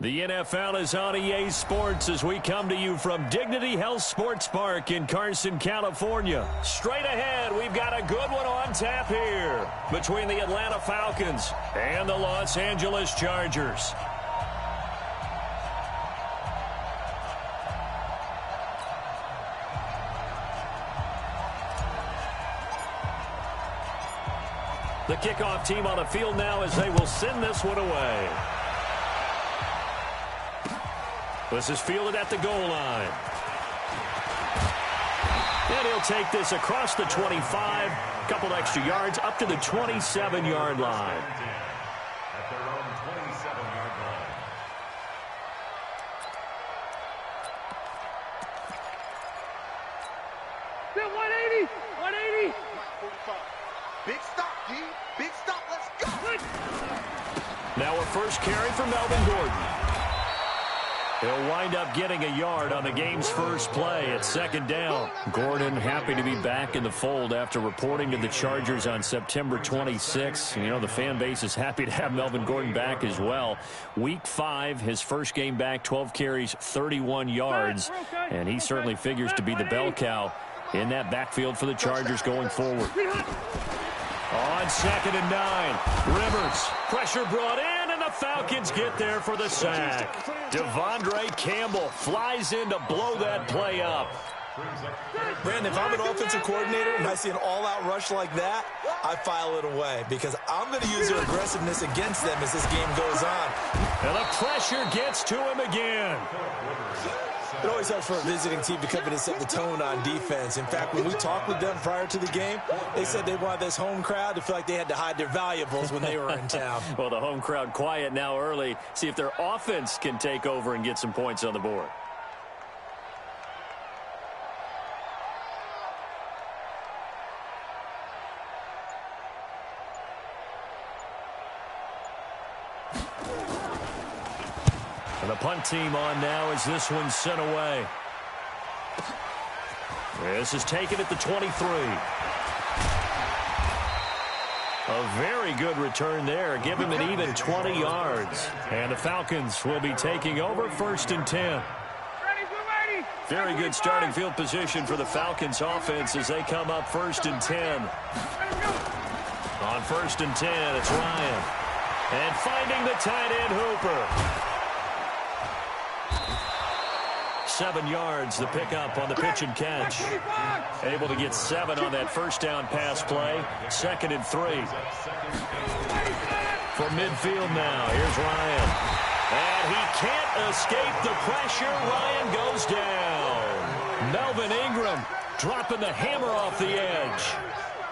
The NFL is on EA Sports as we come to you from Dignity Health Sports Park in Carson, California. Straight ahead, we've got a good one on tap here between the Atlanta Falcons and the Los Angeles Chargers. The kickoff team on the field now as they will send this one away. This is fielded at the goal line. And he'll take this across the 25, a couple extra yards, up to the 27-yard line. At their own 27-yard line. Still 180, 180. Big stop, D. Big stop. Let's go. Now a first carry for Melvin Gordon. He'll wind up getting a yard on the game's first play at second down. Gordon happy to be back in the fold after reporting to the Chargers on September 26th. You know, the fan base is happy to have Melvin Gordon back as well. Week 5, his first game back, 12 carries, 31 yards. And he certainly figures to be the bell cow in that backfield for the Chargers going forward. On 2nd and 9, Rivers, pressure brought in, and the Falcons get there for the sack. Devondre Campbell flies in to blow that play up. Brandon, if I'm an offensive coordinator and I see an all-out rush like that, I file it away because I'm going to use their aggressiveness against them as this game goes on. And the pressure gets to him again. It always helps for a visiting team to come in and set the tone on defense. In fact, when we talked with them prior to the game, they said they wanted this home crowd to feel like they had to hide their valuables when they were in town. Well, the home crowd quiet now early. See if their offense can take over and get some points on the board. And the punt team on now as this one's sent away. This is taken at the 23. A very good return there. Give him an even 20 yards. And the Falcons will be taking over 1st and 10. Very good starting field position for the Falcons offense as they come up 1st and 10. On 1st and 10, it's Ryan. And finding the tight end Hooper. 7 yards, the pickup on the pitch and catch. Able to get 7 on that first down pass play. 2nd and 3. From midfield now, here's Ryan. And he can't escape the pressure. Ryan goes down. Melvin Ingram dropping the hammer off the edge.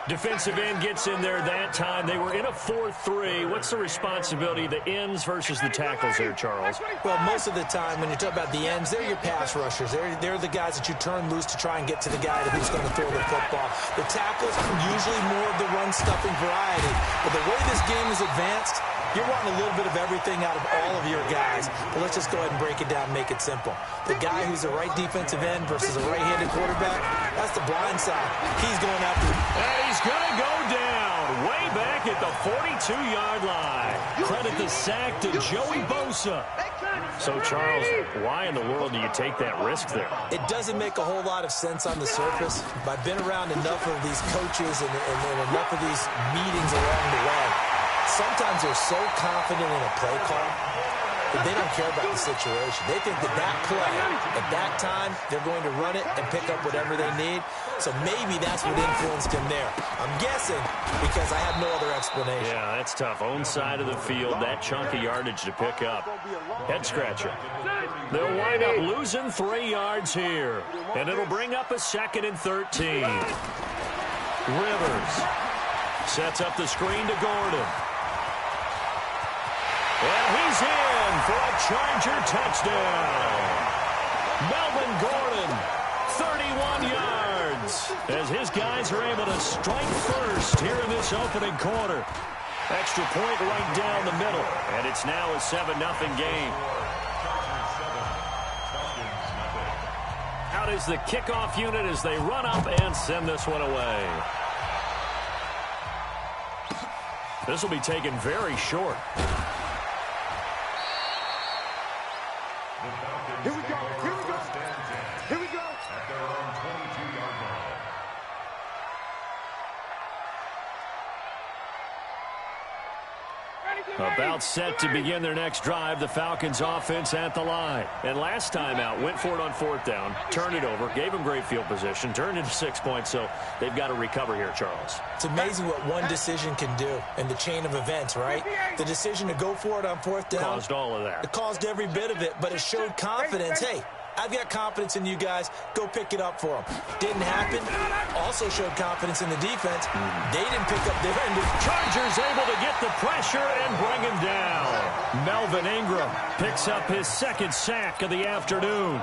Defensive end gets in there that time. They were in a 4-3. What's the responsibility of the ends versus the tackles there, Charles? Well, most of the time when you talk about the ends, they're your pass rushers. They're the guys that you turn loose to try and get to the guy who's going to throw the football. The tackles are usually more of the run-stuffing variety. But the way this game is advanced, you're wanting a little bit of everything out of all of your guys. But let's just go ahead and break it down and make it simple. The guy who's the right defensive end versus a right-handed quarterback, that's the blind side. He's going after him. And he's going to go down way back at the 42-yard line. Credit the sack to Joey Bosa. So, Charles, why in the world do you take that risk there? It doesn't make a whole lot of sense on the surface. But I've been around enough of these coaches and enough of these meetings along the way. Sometimes they're so confident in a play call that they don't care about the situation. They think that play, at that time, they're going to run it and pick up whatever they need. So maybe that's what influenced him there. I'm guessing because I have no other explanation. Yeah, that's tough. Own side of the field, that chunk of yardage to pick up. Head scratcher. They'll wind up losing 3 yards here. And it'll bring up a 2nd and 13. Rivers sets up the screen to Gordon. And he's in for a Charger touchdown. Melvin Gordon, 31 yards, as his guys are able to strike first here in this opening quarter. Extra point right down the middle, and it's now a 7-0 game. Out is the kickoff unit as they run up and send this one away. This will be taken very short. About set to begin their next drive, the Falcons offense at the line. And last time out, went for it on 4th down, turned it over, gave them great field position, turned into 6 points, so they've got to recover here, Charles. It's amazing what one decision can do in the chain of events, right? The decision to go for it on 4th down. Caused all of that. It caused every bit of it, but it showed confidence. Hey, I've got confidence in you guys. Go pick it up for them. Didn't happen. Also showed confidence in the defense. They didn't pick up their end. Chargers able to get the pressure and bring him down. Melvin Ingram picks up his 2nd sack of the afternoon.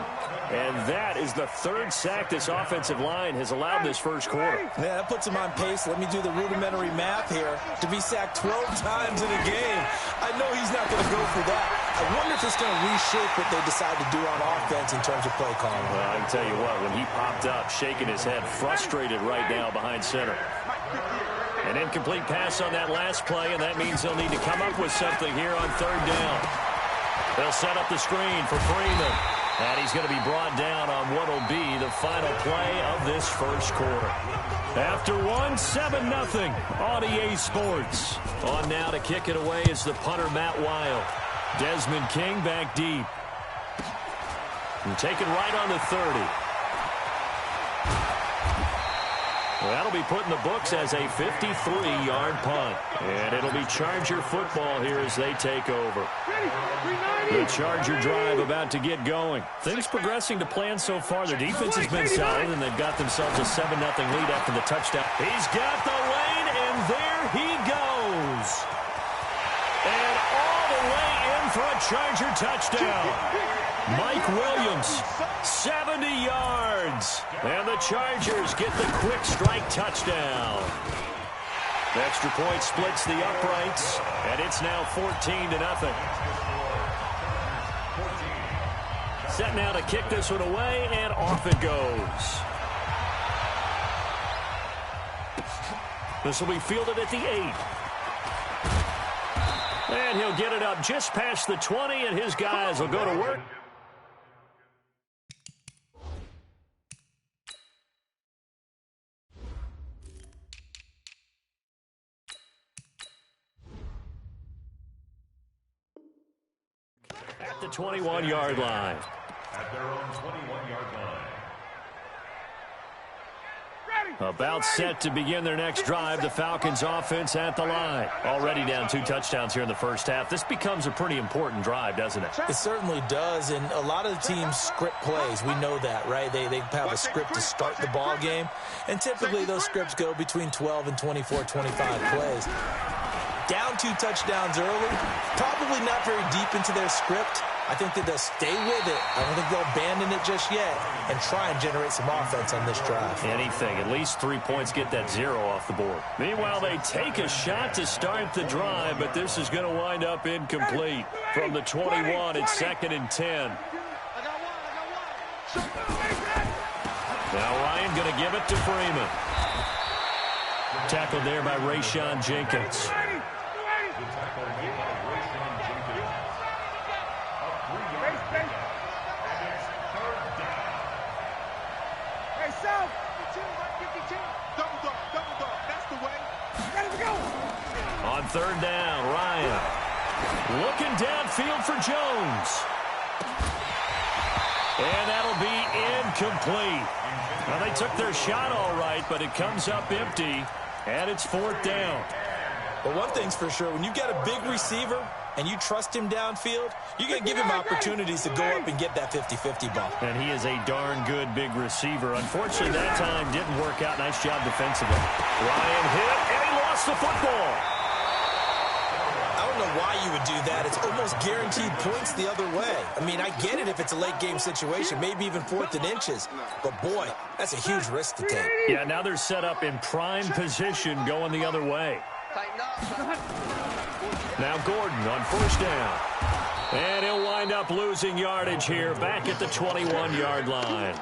And that is the 3rd sack this offensive line has allowed this first quarter. Yeah, that puts him on pace. Let me do the rudimentary math here. To be sacked 12 times in a game. I know he's not going to go for that. I wonder if it's going to reshape what they decide to do on offense in terms of play calling. Well, I can tell you what, when he popped up, shaking his head, frustrated right now behind center. An incomplete pass on that last play, and that means they'll need to come up with something here on 3rd down. They'll set up the screen for Freeman. And he's going to be brought down on what will be the final play of this first quarter. After 7-0 on EA Sports. On now to kick it away is the punter, Matt Wild. Desmond King back deep. And taken right on the 30. Well, that'll be put in the books as a 53-yard punt. And it'll be Charger football here as they take over. The Charger drive about to get going. Things progressing to plan so far. Their defense has been solid, and they've got themselves a 7-0 lead after the touchdown. He's got the lane, and there he goes. And all the way in for a Charger touchdown. Mike Williams, 70 yards. And the Chargers get the quick strike touchdown. The extra point splits the uprights, and it's now 14-0. Set now to kick this one away, and off it goes. This will be fielded at the 8. And he'll get it up just past the 20, and his guys will go to work. At the 21-yard line. At their own 21-yard line. About set to begin their next drive, the Falcons offense at the line. Already down 2 touchdowns here in the first half. This becomes a pretty important drive, doesn't it? It certainly does, and a lot of the teams script plays. We know that, right? They have a script to start the ball game, and typically those scripts go between 12 and 24, 25 plays. Down 2 touchdowns early, probably not very deep into their script. I think that they'll stay with it. I don't think they'll abandon it just yet and try and generate some offense on this drive. Anything. At least 3 points, get that 0 off the board. Meanwhile, they take a shot to start the drive, but this is going to wind up incomplete. From the 21, it's 2nd and 10. Now Ryan going to give it to Freeman. Tackled there by Rayshawn Jenkins. On 3rd down, Ryan looking downfield for Jones. And that'll be incomplete. Now, they took their shot all right, but it comes up empty, and it's 4th down. But one thing's for sure, when you've got a big receiver and you trust him downfield, you're going to give him opportunities to go up and get that 50-50 ball. And he is a darn good big receiver. Unfortunately, that time didn't work out. Nice job defensively. Ryan hit, and he lost the football. I don't know why you would do that. It's almost guaranteed points the other way. I mean, I get it if it's a late game situation, maybe even 4th and inches. But, boy, that's a huge risk to take. Yeah, now they're set up in prime position going the other way. Now Gordon on 1st down. And he'll wind up losing yardage here back at the 21-yard line.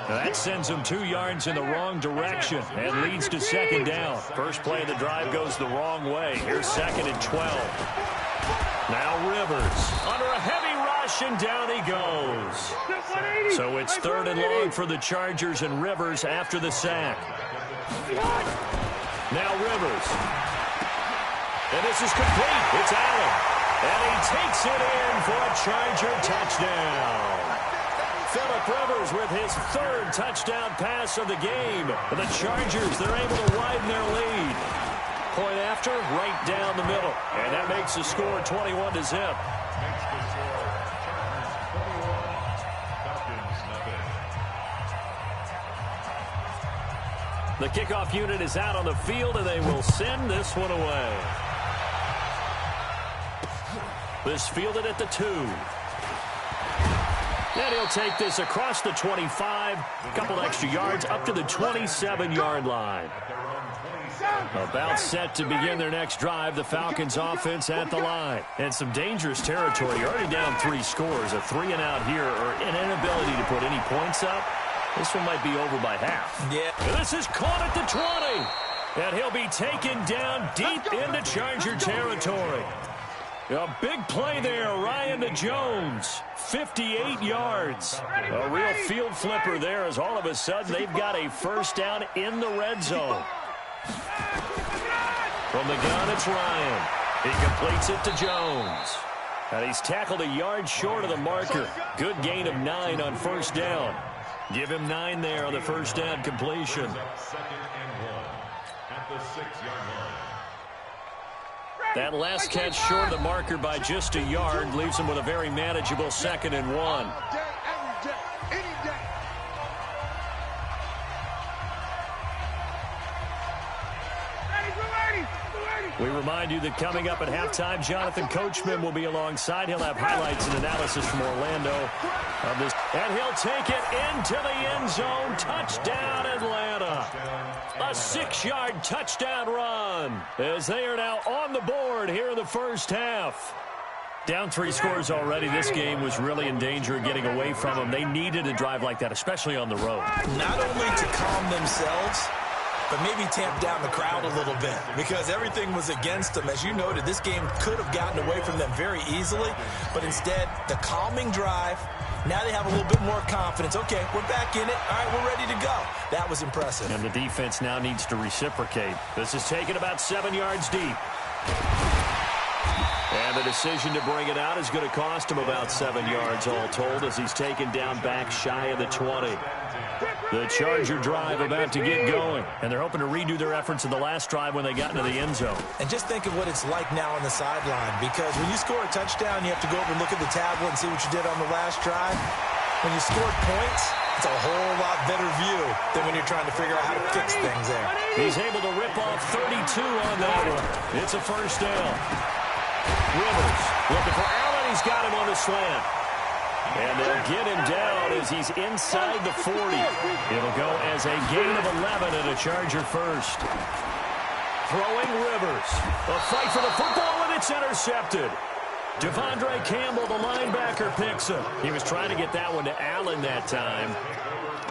Now that sends him 2 yards in the wrong direction and leads to 2nd down. First play of the drive goes the wrong way. Here's 2nd and 12. Now Rivers under a heavy rush, and down he goes. So it's 3rd and long for the Chargers, and Rivers after the sack. Now Rivers. And this is complete. It's Allen. And he takes it in for a Charger touchdown. Phillip Rivers with his third touchdown pass of the game. And the Chargers, they're able to widen their lead. Point after, right down the middle. And that makes the score 21-0. The kickoff unit is out on the field, and they will send this one away. This fielded at the 2. And he'll take this across the 25, a couple extra yards, up to the 27-yard line. About set to begin their next drive, the Falcons offense at the line. And some dangerous territory. You're already down 3 scores, a 3-and-out here, or an inability to put any points up. This one might be over by half. Yeah. This is caught at the 20. And he'll be taken down deep into Charger territory. A big play there, Ryan to Jones. 58 yards. A real field flipper there as all of a sudden they've got a first down in the red zone. From the gun, it's Ryan. He completes it to Jones. And he's tackled a yard short of the marker. Good gain of 9 on first down. Give him 9 there on the first down completion. Second and 1 at the 6-yard line. That last catch short of the marker by just a yard leaves him with a very manageable 2nd and 1. We remind you that coming up at halftime, Jonathan Coachman will be alongside. He'll have highlights and analysis from Orlando of this. And he'll take it into the end zone. Touchdown, Atlanta. A 6-yard touchdown run as they are now on the board here in the first half. Down 3 scores already. This game was really in danger of getting away from them. They needed a drive like that, especially on the road. Not only to calm themselves, but maybe tamp down the crowd a little bit because everything was against them. As you noted, this game could have gotten away from them very easily, but instead, the calming drive, now they have a little bit more confidence. Okay, we're back in it. All right, we're ready to go. That was impressive. And the defense now needs to reciprocate. This is taken about 7 yards deep. And the decision to bring it out is going to cost him about 7 yards all told as he's taken down back shy of the 20. The Charger drive about to get going. And they're hoping to redo their efforts in the last drive when they got into the end zone. And just think of what it's like now on the sideline. Because when you score a touchdown, you have to go over and look at the tablet and see what you did on the last drive. When you scored points, it's a whole lot better view than when you're trying to figure out how to fix things there. He's able to rip off 32 on that one. It's a first down. Rivers looking for Allen. He's got him on the slant. And they'll get him down as he's inside the 40. It'll go as a gain of 11 and a Charger first. Throwing Rivers. A fight for the football, and it's intercepted. Devondre Campbell, the linebacker, picks him. He was trying to get that one to Allen that time.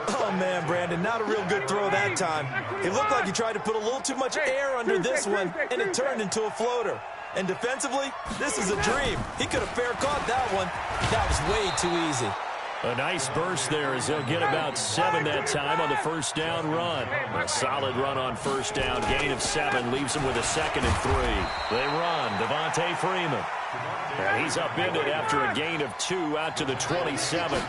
Oh, man, Brandon, not a real good throw that time. It looked like he tried to put a little too much air under this one, and it turned into a floater. And defensively, this is a dream. He could have fair caught that one. That was way too easy. A nice burst there as they'll get about 7 that time on the first down run. A solid run on first down. Gain of 7 leaves them with a 2nd and 3. They run. Devontae Freeman. And he's upended after a gain of 2 out to the 27.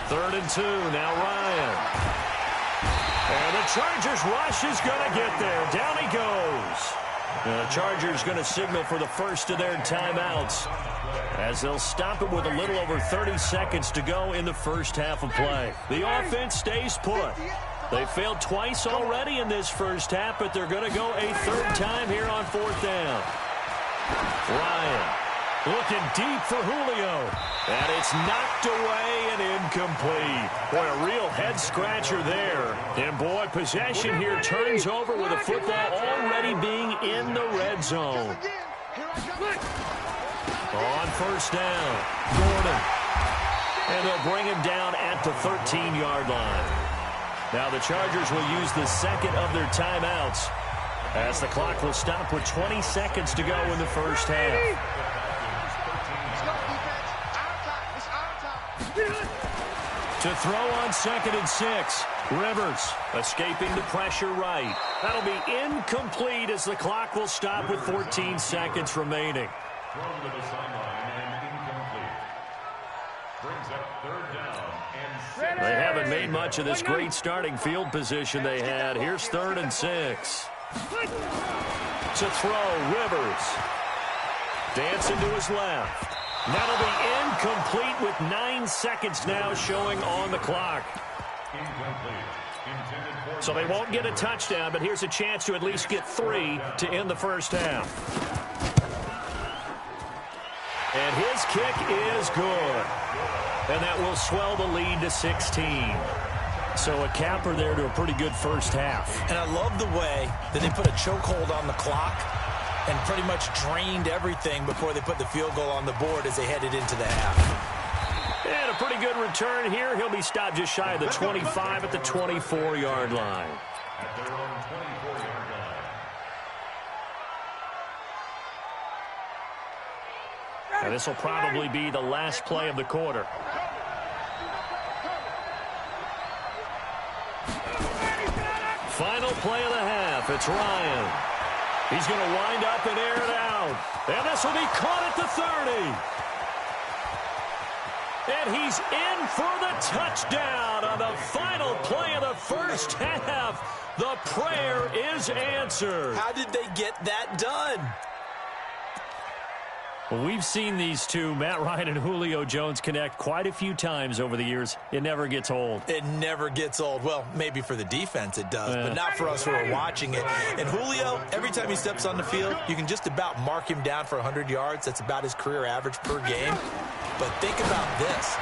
3rd and 2. Now Ryan. And the Chargers rush is going to get there. Down he goes. The Chargers going to signal for the first of their timeouts as they'll stop it with a little over 30 seconds to go in the first half of play. The offense stays put. They failed twice already in this first half, but they're going to go a 3rd time here on 4th down. Ryan looking deep for Julio. And it's knocked away and incomplete. Boy, a real head-scratcher there. And, boy, possession here turns over with the football already being in the red zone. On first down, Gordon. And they'll bring him down at the 13-yard line. Now the Chargers will use the 2nd of their timeouts as the clock will stop with 20 seconds to go in the first half. To throw on 2nd and 6. Rivers escaping the pressure right. That'll be incomplete as the clock will stop with 14 seconds remaining. Thrown to the sideline and incomplete. Brings up 3rd down and 6. They haven't made much of this great starting field position they had. Here's 3rd and 6. To throw, Rivers. Dancing to his left. That'll be incomplete with 9 seconds now showing on the clock. So they won't get a touchdown, but here's a chance to at least get 3 to end the first half. And his kick is good. And that will swell the lead to 16. So a capper there to a pretty good first half. And I love the way that they put a chokehold on the clock and pretty much drained everything before they put the field goal on the board as they headed into the half. And a pretty good return here. He'll be stopped just shy of the 25 at the 24-yard line. At their own 24-yard line. And this will probably be the last play of the quarter. Final play of the half. It's Ryan. He's going to wind up and air it out. And this will be caught at the 30. And he's in for the touchdown on the final play of the first half. The prayer is answered. How did they get that done? Well, we've seen these two, Matt Ryan and Julio Jones, connect quite a few times over the years. It never gets old. It never gets old. Well, maybe for the defense it does, but not for us who are watching it. And Julio, every time he steps on the field, you can just about mark him down for 100 yards. That's about his career average per game. But think about this.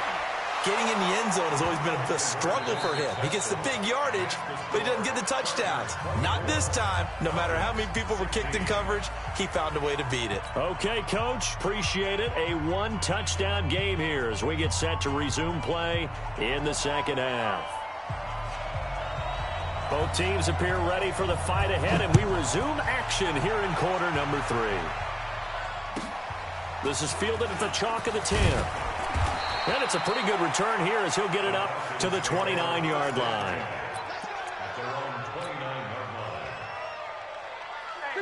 Getting in the end zone has always been a struggle for him. He gets the big yardage, but he doesn't get the touchdowns. Not this time. No matter how many people were kicked in coverage, he found a way to beat it. Okay, Coach. Appreciate it. A one-touchdown game here as we get set to resume play in the second half. Both teams appear ready for the fight ahead, and we resume action here in quarter number 3. This is fielded at the chalk of the 10. And it's a pretty good return here as he'll get it up to the 29-yard line.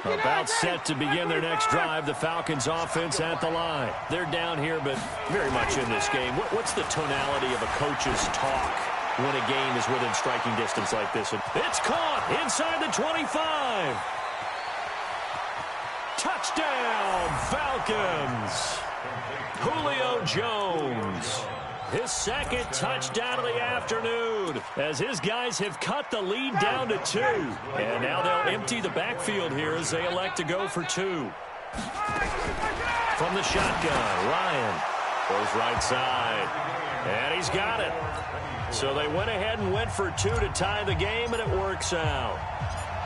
About set to begin their next drive, the Falcons offense at the line. They're down here, but very much in this game. What's the tonality of a coach's talk when a game is within striking distance like this? It's caught inside the 25. Touchdown, Falcons. Julio Jones, his second touchdown of the afternoon, as his guys have cut the lead down to 2. And now they'll empty the backfield here as they elect to go for 2. From the shotgun, Ryan goes right side, and he's got it. So they went ahead and went for 2 to tie the game, and it works out.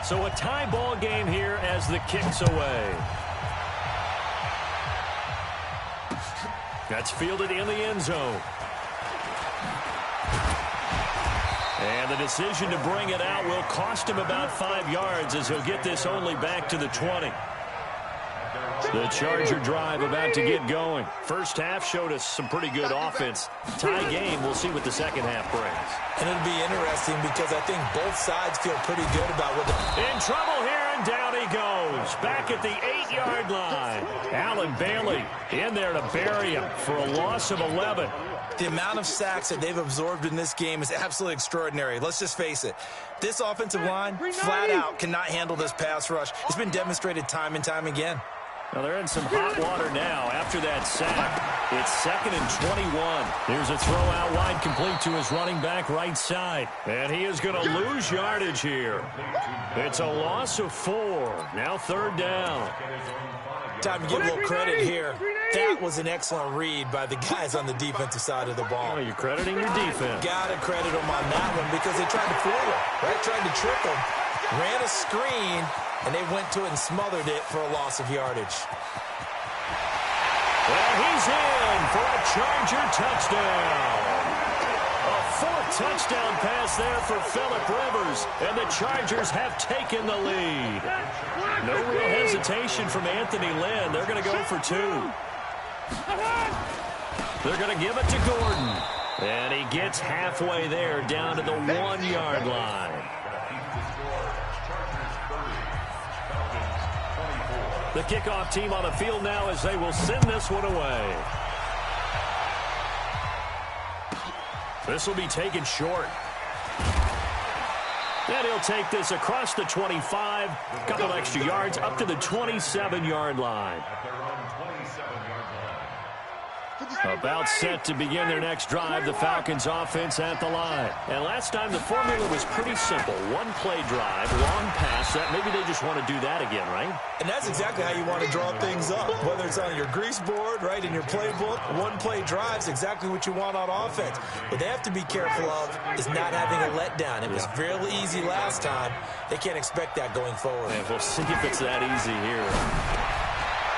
So a tie ball game here as the kick's away. That's fielded in the end zone. And the decision to bring it out will cost him about 5 yards as he'll get this only back to the 20. The Charger drive about to get going. First half showed us some pretty good offense. Tie game, we'll see what the second half brings. And it'll be interesting because I think both sides feel pretty good about what in trouble here, and down he goes. Back at the 8-yard line. Allen Bailey in there to bury him for a loss of 11. The amount of sacks that they've absorbed in this game is absolutely extraordinary. Let's just face it. This offensive line, flat out, cannot handle this pass rush. It's been demonstrated time and time again. Now they're in some hot water now after that sack. It's 2nd and 21. Here's a throw out wide complete to his running back right side. And he is going to lose yardage here. It's a loss of 4. Now 3rd down. Time to give a little credit here. That was an excellent read by the guys on the defensive side of the ball. Oh, you're crediting your defense. Got to credit them on that one because they tried to fool him, right? Tried to trick him. Ran a screen, and they went to it and smothered it for a loss of yardage. Well, he's in for a Charger touchdown. A 4th touchdown pass there for Phillip Rivers, and the Chargers have taken the lead. No real hesitation from Anthony Lynn. They're going to go for 2. They're going to give it to Gordon. And he gets halfway there, down to the 1-yard line. The kickoff team on the field now as they will send this one away. This will be taken short. And he'll take this across the 25, a couple extra yards, up to the 27-yard line. About set to begin their next drive, the Falcons offense at the line. And last time the formula was pretty simple. One-play drive, long pass. That maybe they just want to do that again, right? And that's exactly how you want to draw things up. Whether it's on your grease board, right, in your playbook, one-play drive's exactly what you want on offense. What they have to be careful of is not having a letdown. It was fairly easy last time. They can't expect that going forward. And we'll see if it's that easy here.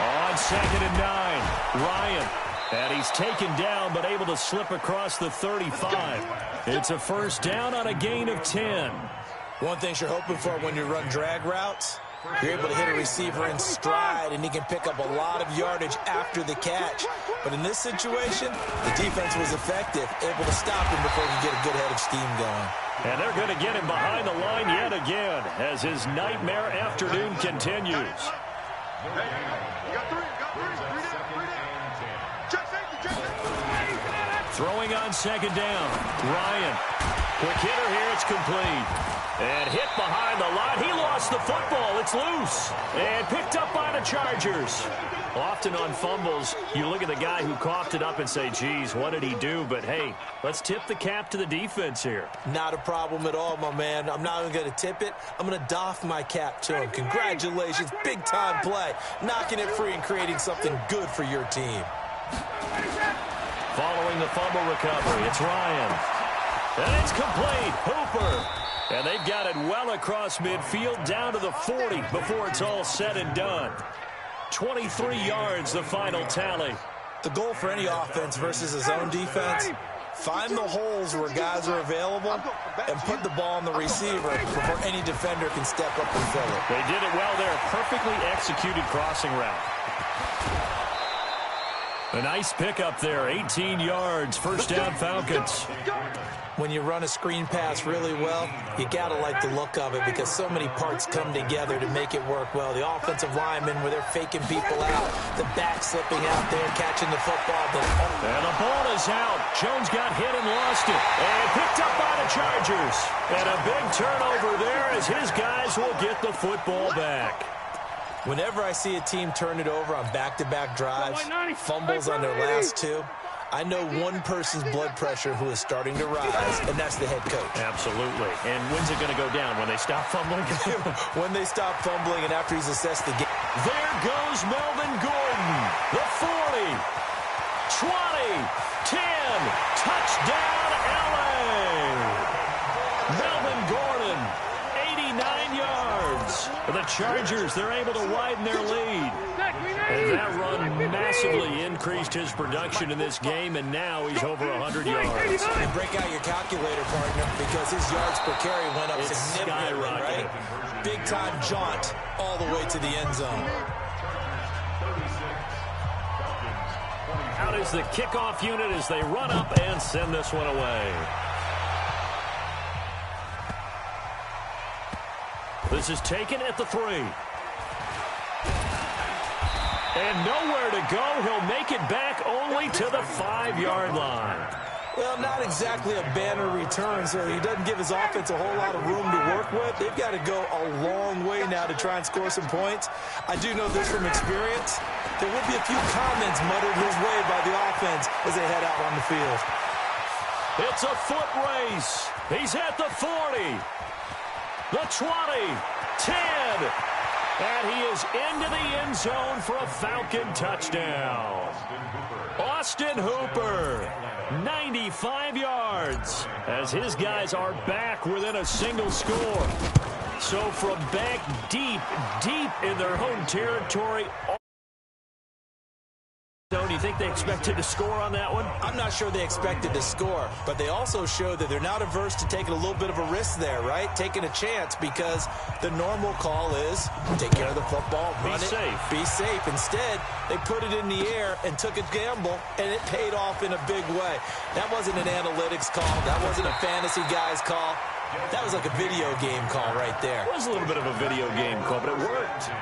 On 2nd and 9, Ryan. And he's taken down, but able to slip across the 35. It's a first down on a gain of 10. One thing you're hoping for when you run drag routes, you're able to hit a receiver in stride, and he can pick up a lot of yardage after the catch. But in this situation, the defense was effective, able to stop him before he could get a good head of steam going. And they're going to get him behind the line yet again as his nightmare afternoon continues. Throwing on 2nd down. Ryan. Quick hitter here. It's complete. And hit behind the line. He lost the football. It's loose. And picked up by the Chargers. Often on fumbles, you look at the guy who coughed it up and say, geez, what did he do? But, hey, let's tip the cap to the defense here. Not a problem at all, my man. I'm not even going to tip it. I'm going to doff my cap to him. Congratulations. Big-time play. Knocking it free and creating something good for your team. Following the fumble recovery, it's Ryan. And it's complete. Hooper. And they've got it well across midfield down to the 40 before it's all said and done. 23 yards, the final tally. The goal for any offense versus his own defense, find the holes where guys are available and put the ball on the receiver before any defender can step up and fill it. They did it well there. Perfectly executed crossing route. A nice pickup there, 18 yards, first down Falcons. When you run a screen pass really well, you got to like the look of it because so many parts come together to make it work well. The offensive linemen, where they're faking people out, the back slipping out there, catching the football. And the ball is out. Jones got hit and lost it. And picked up by the Chargers. And a big turnover there as his guys will get the football back. Whenever I see a team turn it over on back-to-back drives, fumbles on their last two, I know one person's blood pressure who is starting to rise, and that's the head coach. Absolutely. And when's it going to go down? When they stop fumbling? When they stop fumbling and after he's assessed the game. There goes Melvin Gordon. The 40, 20, 10, touchdown LA. Melvin Gordon, 89 yards. The Chargers, they're able to widen their lead. And that run massively increased his production in this game, and now he's over 100 yards. And break out your calculator, partner, because his yards per carry went up significantly, right? Big-time jaunt all the way to the end zone. Out is the kickoff unit as they run up and send this one away. This is taken at the 3. And nowhere to go. He'll make it back only to the 5-yard line. Well, not exactly a banner return, so he doesn't give his offense a whole lot of room to work with. They've got to go a long way now to try and score some points. I do know this from experience. There will be a few comments muttered his way by the offense as they head out on the field. It's a foot race. He's at the 40. The 20, 10, and he is into the end zone for a Falcon touchdown. Austin Hooper, 95 yards, as his guys are back within a single score. So from back deep in their home territory, you think they expected to score on that one? I'm not sure they expected to score, but they also showed that they're not averse to taking a little bit of a risk there, right? Taking a chance, because the normal call is take care of the football, run it, be safe. Instead, they put it in the air and took a gamble, and it paid off in a big way. That wasn't an analytics call. That wasn't a fantasy guy's call. That was like a video game call right there. It was a little bit of a video game call, but it worked.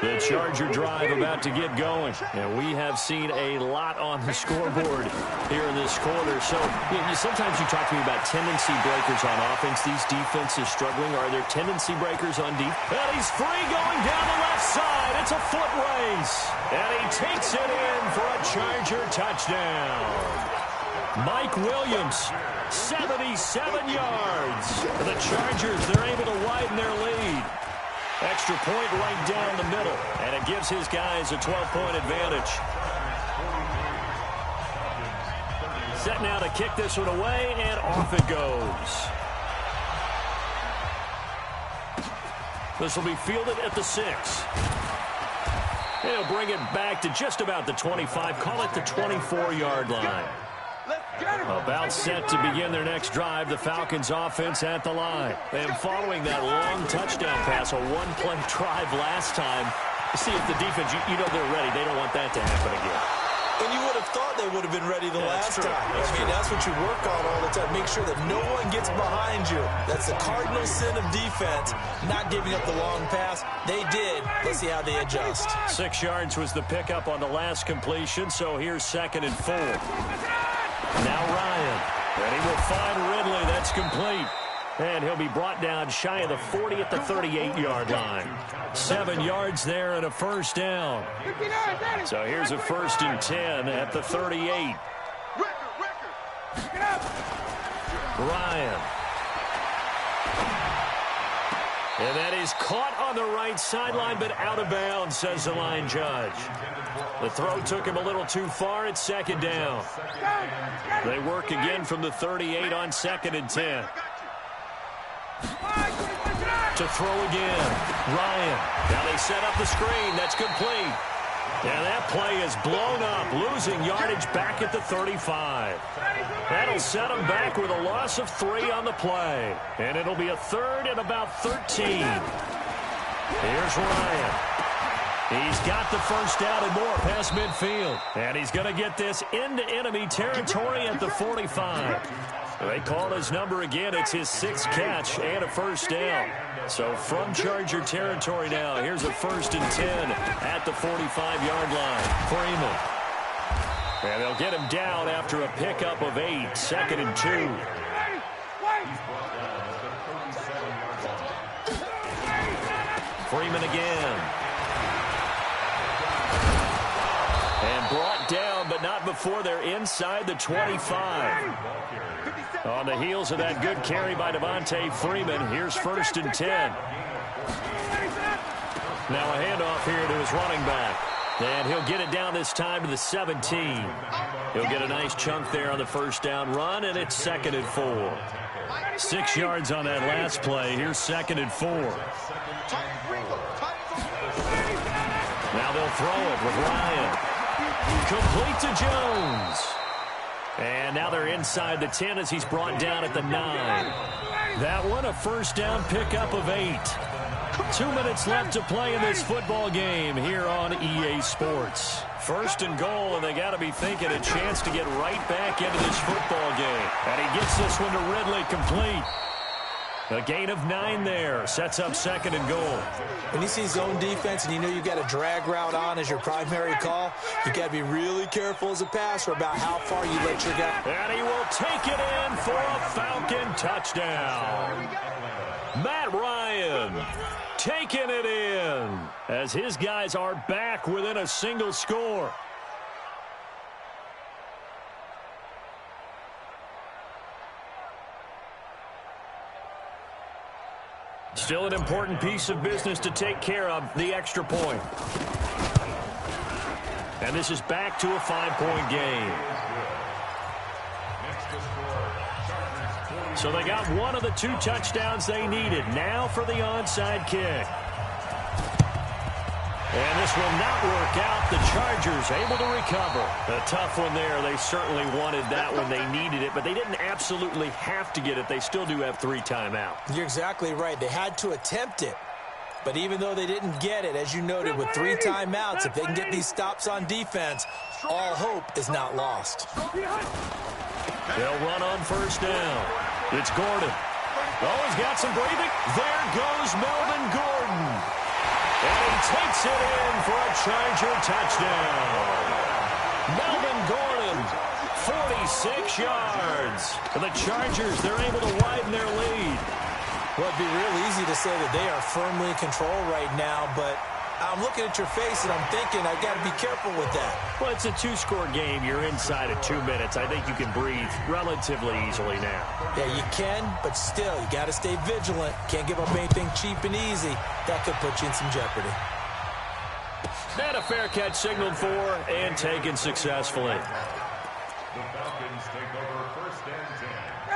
The Charger drive about to get going. And we have seen a lot on the scoreboard here in this quarter. So sometimes you talk to me about tendency breakers on offense. These defenses struggling. Are there tendency breakers on defense? And he's free going down the left side. It's a foot race. And he takes it in for a Charger touchdown. Mike Williams, 77 yards. The Chargers, they're able to widen their lead. Extra point right down the middle, and it gives his guys a 12-point advantage. Set now to kick this one away, and off it goes. This will be fielded at the 6. He'll bring it back to just about the 25, call it the 24-yard line. About set to begin their next drive, the Falcons offense at the line. And following that long touchdown pass, a one-play drive last time, see if the defense, you know they're ready. They don't want that to happen again. And you would have thought they would have been ready the last time. That's what you work on all the time. Make sure that no one gets behind you. That's the cardinal sin of defense, not giving up the long pass. They did. Let's see how they adjust. 6 yards was the pickup on the last completion, so here's 2nd and 4. Now Ryan, and he will find Ridley. That's complete. And he'll be brought down shy of the 40 at the 38-yard line. 7 yards there and a first down. So here's a 1st and 10 at the 38. Ryan. And that is caught on the right sideline, but out of bounds, says the line judge. The throw took him a little too far. It's 2nd down. They work again from the 38 on 2nd and 10. To throw again. Ryan. Now they set up the screen. That's complete. And that play is blown up, losing yardage back at the 35. That'll set them back with a loss of 3 on the play. And it'll be a 3rd and about 13. Here's Ryan. He's got the first down and more past midfield. And he's going to get this into enemy territory at the 45. They call his number again. It's his 6th catch and a first down. So from Charger territory now, here's a 1st and 10 at the 45-yard line. Freeman. And they'll get him down after a pickup of 8. 2nd and 2. Freeman again. And brought down, but not before they're inside the 25. On the heels of that good carry by Devontae Freeman, here's 1st and 10. Now a handoff here to his running back. And he'll get it down this time to the 17. He'll get a nice chunk there on the first down run, and it's 2nd and 4. 6 yards on that last play. Here's 2nd and 4. Now they'll throw it with Ryan. Complete to Jones. And now they're inside the 10 as he's brought down at the 9. That one, a first down pickup of 8. 2 minutes left to play in this football game here on EA Sports. 1st and goal, and they got to be thinking a chance to get right back into this football game. And he gets this one to Ridley complete. A gain of 9 there. Sets up 2nd and goal. When you see zone defense and you know you've got a drag route on as your primary call, you got to be really careful as a passer about how far you let your guy. And he will take it in for a Falcon touchdown. Matt Ryan taking it in as his guys are back within a single score. Still an important piece of business to take care of, the extra point. And this is back to a 5-point game. So they got one of the 2 touchdowns they needed. Now for the onside kick. And this will not work out. The Chargers able to recover. A tough one there. They certainly wanted that when they needed it, but they didn't absolutely have to get it. They still do have 3 timeouts. You're exactly right. They had to attempt it. But even though they didn't get it, as you noted, with 3 timeouts, if they can get these stops on defense, all hope is not lost. They'll run on first down. It's Gordon. Oh, he's got some breathing. There goes Melvin Gordon. And he takes it in for a Charger touchdown. Melvin Gordon, 46 yards. And the Chargers, they're able to widen their lead. Well, it'd be real easy to say that they are firmly in control right now, but I'm looking at your face and I'm thinking I've got to be careful with that. Well, it's a 2-score game. You're inside of 2 minutes. I think you can breathe relatively easily now. Yeah, you can, but still, you got to stay vigilant. Can't give up anything cheap and easy. That could put you in some jeopardy. And a fair catch signaled for and taken successfully. The Falcons take over first and 10.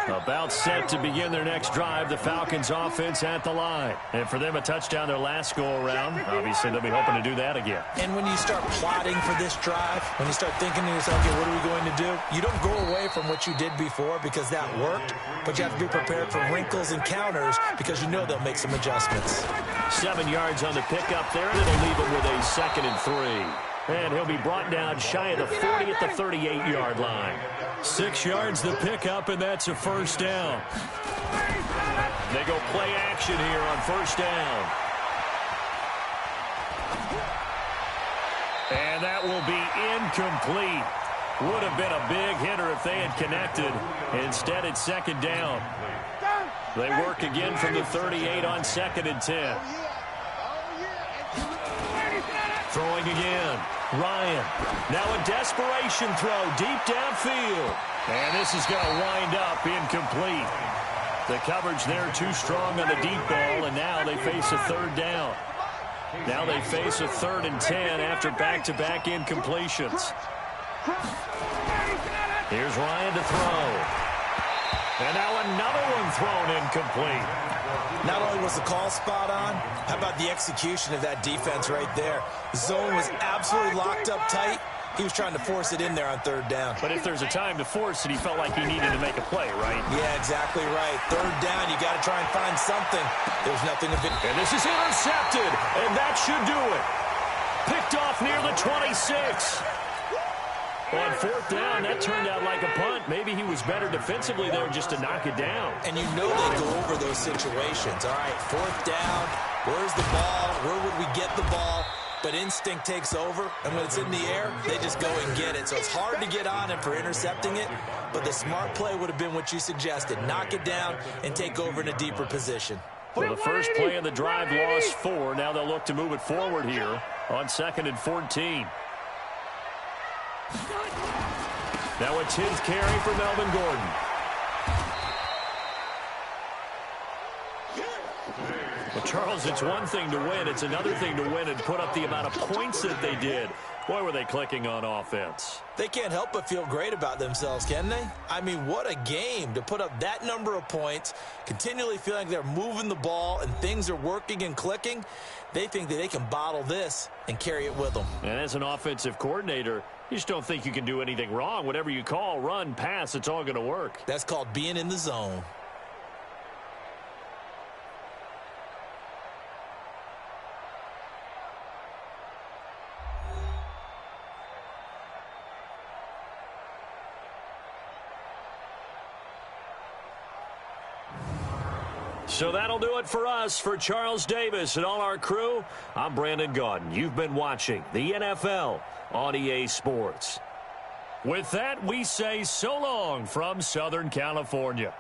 About set to begin their next drive, the Falcons offense at the line. And for them, a touchdown their last go-around. Obviously, they'll be hoping to do that again. And when you start plotting for this drive, when you start thinking to yourself, okay, what are we going to do? You don't go away from what you did before because that worked, but you have to be prepared for wrinkles and counters because you know they'll make some adjustments. 7 yards on the pickup there, and it'll leave him with a 2nd and 3. And he'll be brought down shy of the 40 at the 38-yard line. 6 yards the pickup, and that's a first down. They go play action here on first down. And that will be incomplete. Would have been a big hitter if they had connected. Instead, it's 2nd down. They work again from the 38 on 2nd and 10. Throwing again. Ryan. Now a desperation throw deep downfield. And this is going to wind up incomplete. The coverage there too strong on the deep ball, and now they face a 3rd down. Now they face a 3rd and 10 after back-to-back incompletions. Here's Ryan to throw. And now another one thrown incomplete. Not only was the call spot on, how about the execution of that defense right there? The zone was absolutely locked up tight. He was trying to force it in there on 3rd down. But if there's a time to force it, he felt like he needed to make a play, right? Yeah, exactly right. 3rd down, you got to try and find something. There's nothing to be. And this is intercepted, and that should do it. Picked off near the 26. On 4th down, that turned out like a punt. Maybe he was better defensively there just to knock it down. And you know they go over those situations. All right, 4th down, where's the ball? Where would we get the ball? But instinct takes over, and when it's in the air, they just go and get it. So it's hard to get on him for intercepting it, but the smart play would have been what you suggested. Knock it down and take over in a deeper position. So the first play of the drive lost 4. Now they'll look to move it forward here on 2nd and 14. Now it's his carry for Melvin Gordon. Well, Charles, it's one thing to win. It's another thing to win and put up the amount of points that they did. Boy, were they clicking on offense. They can't help but feel great about themselves, can they? I mean, what a game to put up that number of points, continually feeling they're moving the ball and things are working and clicking. They think that they can bottle this and carry it with them. And as an offensive coordinator, you just don't think you can do anything wrong. Whatever you call, run, pass, it's all going to work. That's called being in the zone. So that'll do it for us. For Charles Davis and all our crew, I'm Brandon Gaudin. You've been watching the NFL on EA Sports. With that, we say so long from Southern California.